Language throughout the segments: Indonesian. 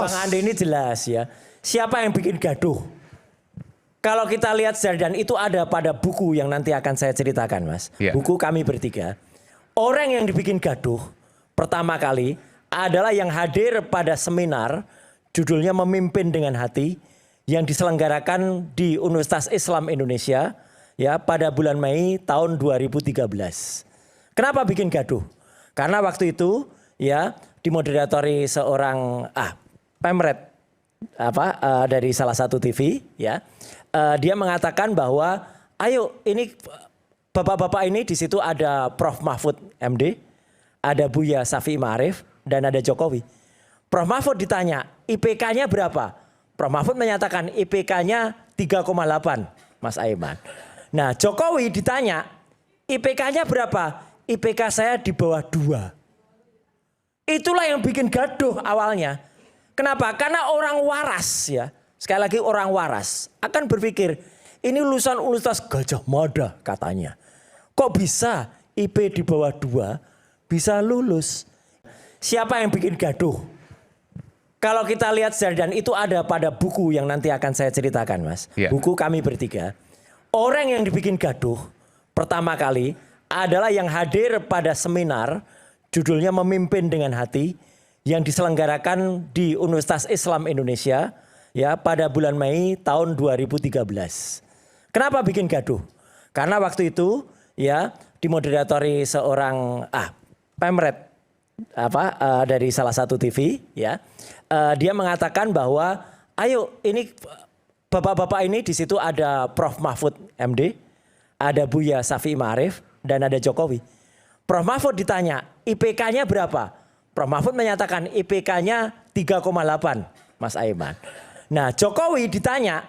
Bang Andi ini jelas ya. Siapa yang bikin gaduh? Kalau kita lihat Zardan itu ada pada buku yang nanti akan saya ceritakan, Mas. Buku kami bertiga. Orang yang dibikin gaduh pertama kali adalah yang hadir pada seminar judulnya Memimpin dengan Hati yang diselenggarakan di Universitas Islam Indonesia ya pada bulan Mei tahun 2013. Kenapa bikin gaduh? Karena waktu itu ya dimoderatori seorang pemret dari salah satu TV ya. Dia mengatakan bahwa ayo ini bapak-bapak ini di situ ada Prof Mahfud MD, ada Buya Syafi'i Ma'arif dan ada Jokowi. Prof Mahfud ditanya IPK-nya berapa? Prof Mahfud menyatakan IPK-nya 3,8 Mas Aiman. Nah Jokowi ditanya IPK-nya berapa? IPK saya di bawah 2. Itulah yang bikin gaduh awalnya. Kenapa? Karena orang waras ya. Sekali lagi orang waras akan berpikir ini lulusan Universitas Gajah Mada katanya. Kok bisa IP di bawah 2 bisa lulus? Siapa yang bikin gaduh? Kalau kita lihat Zardan itu ada pada buku yang nanti akan saya ceritakan, Mas. Buku kami bertiga. Orang yang dibikin gaduh pertama kali adalah yang hadir pada seminar judulnya Memimpin dengan Hati yang diselenggarakan di Universitas Islam Indonesia ya pada bulan Mei tahun 2013. Kenapa bikin gaduh? Karena waktu itu ya dimoderatori seorang pemret dari salah satu TV ya. Dia mengatakan bahwa ayo ini bapak-bapak ini di situ ada Prof Mahfud MD, ada Buya Syafi'i Ma'arif dan ada Jokowi. Prof Mahfud ditanya IPK-nya berapa? Prof Mahfud menyatakan IPK-nya 3,8 Mas Aiman. Nah Jokowi ditanya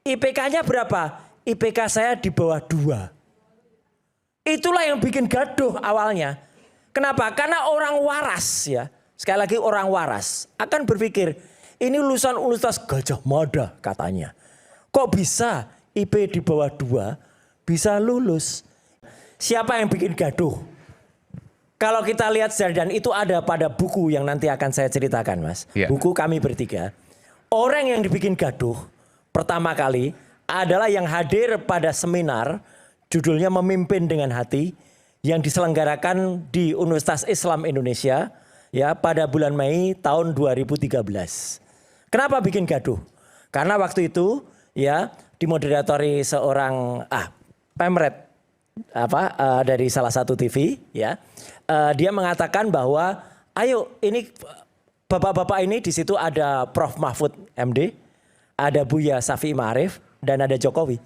IPK-nya berapa? IPK saya di bawah 2. Itulah yang bikin gaduh awalnya. Kenapa? Karena orang waras ya. Sekali lagi orang waras akan berpikir ini lulusan Universitas Gajah Mada katanya. Kok bisa IP di bawah 2 bisa lulus? Siapa yang bikin gaduh? Kalau kita lihat Zardan itu ada pada buku yang nanti akan saya ceritakan, Mas. Buku kami bertiga. Orang yang dibikin gaduh pertama kali adalah yang hadir pada seminar judulnya Memimpin dengan Hati yang diselenggarakan di Universitas Islam Indonesia ya pada bulan Mei tahun 2013. Kenapa bikin gaduh? Karena waktu itu ya dimoderatori seorang pemret dari salah satu TV ya. Dia mengatakan bahwa ayo ini bapak-bapak ini di situ ada Prof Mahfud MD, ada Buya Syafi'i Ma'arif dan ada Jokowi.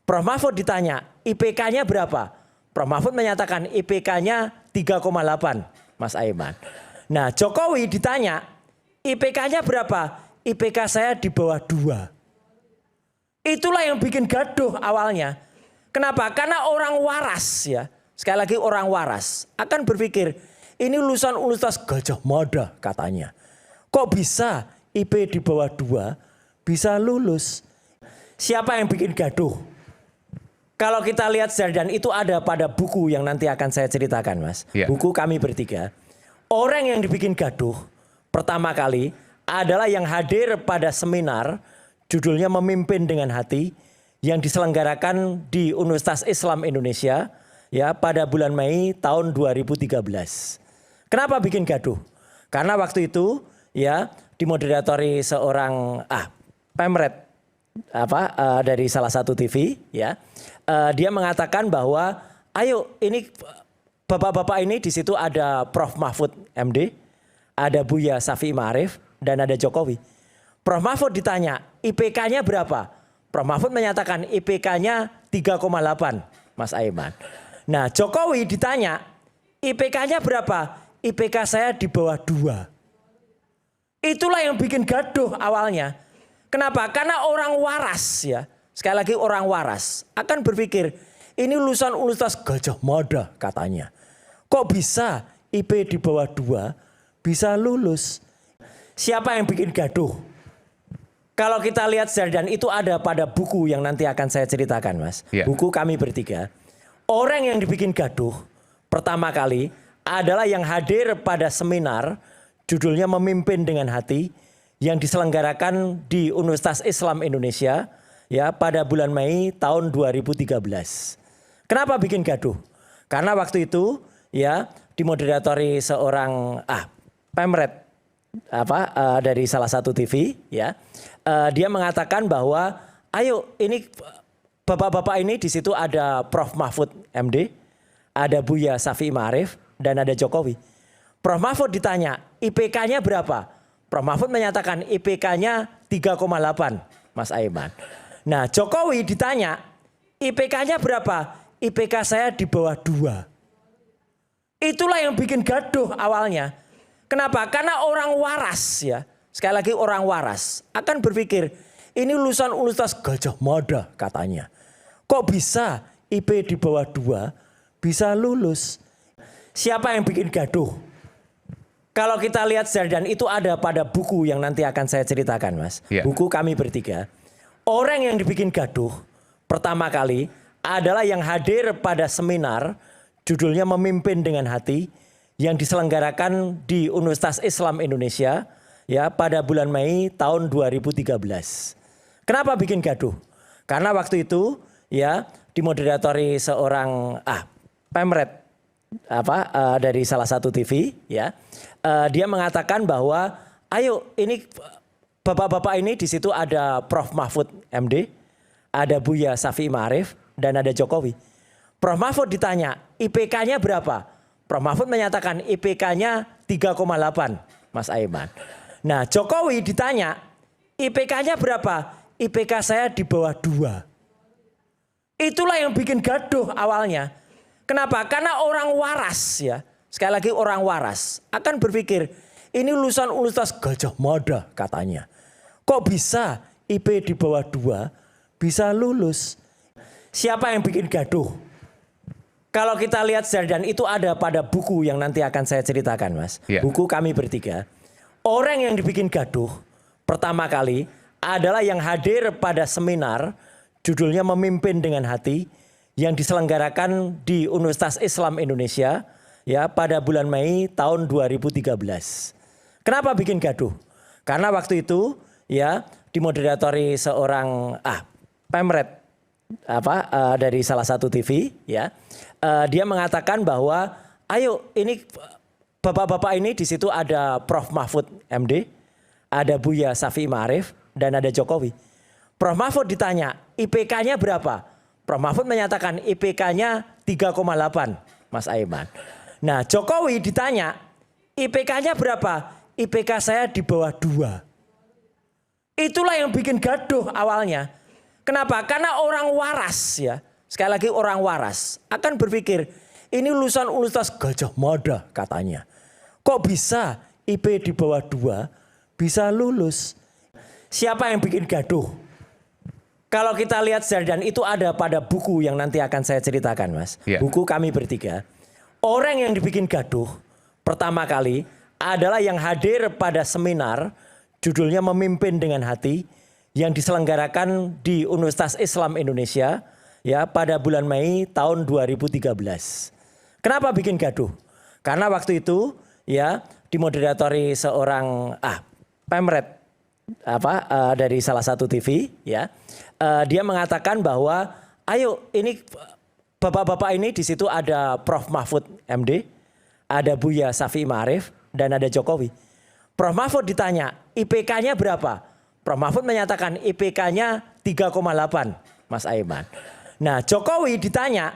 Prof Mahfud ditanya IPK-nya berapa? Prof Mahfud menyatakan IPK-nya 3,8 Mas Aiman. Nah Jokowi ditanya IPK-nya berapa? IPK saya di bawah 2. Itulah yang bikin gaduh awalnya. Kenapa? Karena orang waras ya. Sekali lagi orang waras akan berpikir ini lulusan Universitas Gajah Mada katanya. Kok bisa IP di bawah 2 bisa lulus? Siapa yang bikin gaduh? Kalau kita lihat Zardan itu ada pada buku yang nanti akan saya ceritakan, Mas. Buku kami bertiga. Orang yang dibikin gaduh pertama kali adalah yang hadir pada seminar judulnya Memimpin dengan Hati yang diselenggarakan di Universitas Islam Indonesia ya pada bulan Mei tahun 2013. Kenapa bikin gaduh? Karena waktu itu ya dimoderatori seorang pemret dari salah satu TV ya. Dia mengatakan bahwa ayo ini bapak-bapak ini di situ ada Prof Mahfud MD, ada Buya Syafi'i Ma'arif dan ada Jokowi. Prof Mahfud ditanya IPK-nya berapa? Prof Mahfud menyatakan IPK-nya 3,8 Mas Aiman. Nah Jokowi ditanya IPK-nya berapa? IPK saya di bawah 2. Itulah yang bikin gaduh awalnya. Kenapa? Karena orang waras ya. Sekali lagi orang waras akan berpikir ini lulusan Universitas Gajah Mada katanya. Kok bisa IP di bawah 2 bisa lulus? Siapa yang bikin gaduh? Kalau kita lihat Zardan itu ada pada buku yang nanti akan saya ceritakan, Mas. Buku kami bertiga. Orang yang dibikin gaduh pertama kali adalah yang hadir pada seminar judulnya Memimpin dengan Hati yang diselenggarakan di Universitas Islam Indonesia ya pada bulan Mei tahun 2013. Kenapa bikin gaduh? Karena waktu itu ya dimoderatori seorang pemret dari salah satu TV ya. Dia mengatakan bahwa ayo ini bapak-bapak ini di situ ada Prof Mahfud MD, ada Buya Syafi'i Ma'arif dan ada Jokowi. Prof Mahfud ditanya, IPK-nya berapa? Prof Mahfud menyatakan IPK-nya 3,8, Mas Aiman. Nah, Jokowi ditanya, IPK-nya berapa? IPK saya di bawah 2. Itulah yang bikin gaduh awalnya. Kenapa? Karena orang waras ya. Sekali lagi orang waras akan berpikir, ini lulusan Universitas Gajah Mada katanya. Kok bisa IP di bawah 2 bisa lulus? Siapa yang bikin gaduh? Kalau kita lihat dan itu ada pada buku yang nanti akan saya ceritakan, Mas. Buku kami bertiga. Orang yang dibikin gaduh pertama kali adalah yang hadir pada seminar judulnya Memimpin dengan Hati yang diselenggarakan di Universitas Islam Indonesia ya pada bulan Mei tahun 2013. Kenapa bikin gaduh? Karena waktu itu ya dimoderatori seorang pemret dari salah satu TV ya. Dia mengatakan bahwa ayo ini bapak-bapak ini di situ ada Prof Mahfud MD, ada Buya Syafi'i Ma'arif dan ada Jokowi. Prof Mahfud ditanya, IPK-nya berapa? Prof Mahfud menyatakan IPK-nya 3,8, Mas Aiman. Nah, Jokowi ditanya, IPK-nya berapa? IPK saya di bawah 2. Itulah yang bikin gaduh awalnya. Kenapa? Karena orang waras ya. Sekali lagi orang waras akan berpikir, ini lulusan Universitas Gajah Mada katanya. Kok bisa IP di bawah 2 bisa lulus? Siapa yang bikin gaduh? Kalau kita lihat dan itu ada pada buku yang nanti akan saya ceritakan, Mas. Buku kami bertiga. Orang yang dibikin gaduh pertama kali adalah yang hadir pada seminar judulnya Memimpin dengan Hati yang diselenggarakan di Universitas Islam Indonesia ya pada bulan Mei tahun 2013. Kenapa bikin gaduh? Karena waktu itu ya dimoderatori seorang pemret dari salah satu TV ya. Dia mengatakan bahwa ayo ini bapak-bapak ini di situ ada Prof Mahfud MD, ada Buya Syafi'i Ma'arif dan ada Jokowi. Prof Mahfud ditanya, IPK-nya berapa? Prof Mahfud menyatakan IPK-nya 3,8, Mas Aiman. Nah, Jokowi ditanya, IPK-nya berapa? IPK saya di bawah 2. Itulah yang bikin gaduh awalnya. Kenapa? Karena orang waras ya. Sekali lagi orang waras akan berpikir, ini lulusan Universitas Gajah Mada katanya. Kok bisa IP di bawah 2 bisa lulus? Siapa yang bikin gaduh? Kalau kita lihat dan itu ada pada buku yang nanti akan saya ceritakan, Mas. Buku kami bertiga. Orang yang dibikin gaduh pertama kali adalah yang hadir pada seminar judulnya Memimpin dengan Hati yang diselenggarakan di Universitas Islam Indonesia ya pada bulan Mei tahun 2013. Kenapa bikin gaduh? Karena waktu itu ya dimoderatori seorang pemret dari salah satu TV ya. Dia mengatakan bahwa ayo ini bapak-bapak ini di situ ada Prof Mahfud MD, ada Buya Syafi'i Ma'arif dan ada Jokowi. Prof Mahfud ditanya, IPK-nya berapa? Prof Mahfud menyatakan IPK-nya 3,8, Mas Aiman. Nah, Jokowi ditanya,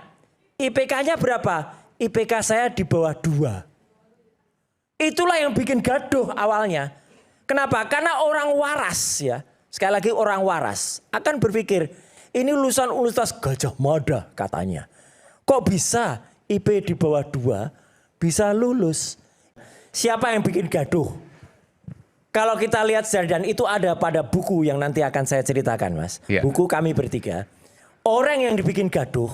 IPK-nya berapa? IPK saya di bawah 2. Itulah yang bikin gaduh awalnya. Kenapa? Karena orang waras ya. Sekali lagi orang waras akan berpikir, ini lulusan Universitas Gajah Mada katanya. Kok bisa IP di bawah 2 bisa lulus? Siapa yang bikin gaduh? Kalau kita lihat dan itu ada pada buku yang nanti akan saya ceritakan, Mas. Buku kami bertiga. Orang yang dibikin gaduh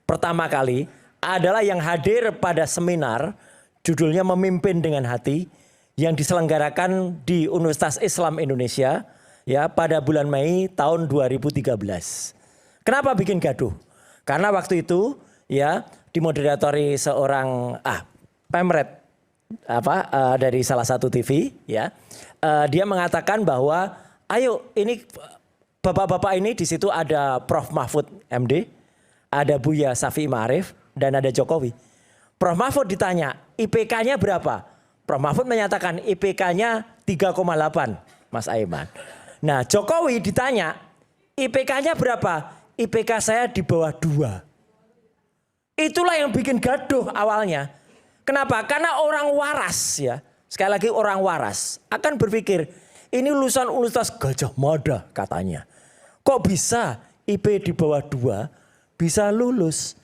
pertama kali adalah yang hadir pada seminar judulnya Memimpin dengan Hati yang diselenggarakan di Universitas Islam Indonesia ya pada bulan Mei tahun 2013. Kenapa bikin gaduh? Karena waktu itu ya dimoderatori seorang pemret dari salah satu TV ya. dia mengatakan bahwa ayo ini bapak-bapak ini di situ ada Prof Mahfud MD, ada Buya Syafi'i Ma'arif dan ada Jokowi. Prof Mahfud ditanya IPK-nya berapa? Prof Mahfud menyatakan IPK-nya 3,8 Mas Aiman. Nah Jokowi ditanya IPK-nya berapa? IPK saya di bawah 2. Itulah yang bikin gaduh awalnya. Kenapa? Karena orang waras ya. Sekali lagi orang waras akan berpikir ini lulusan Universitas Gajah Mada katanya. Kok bisa IP di bawah 2 bisa lulus?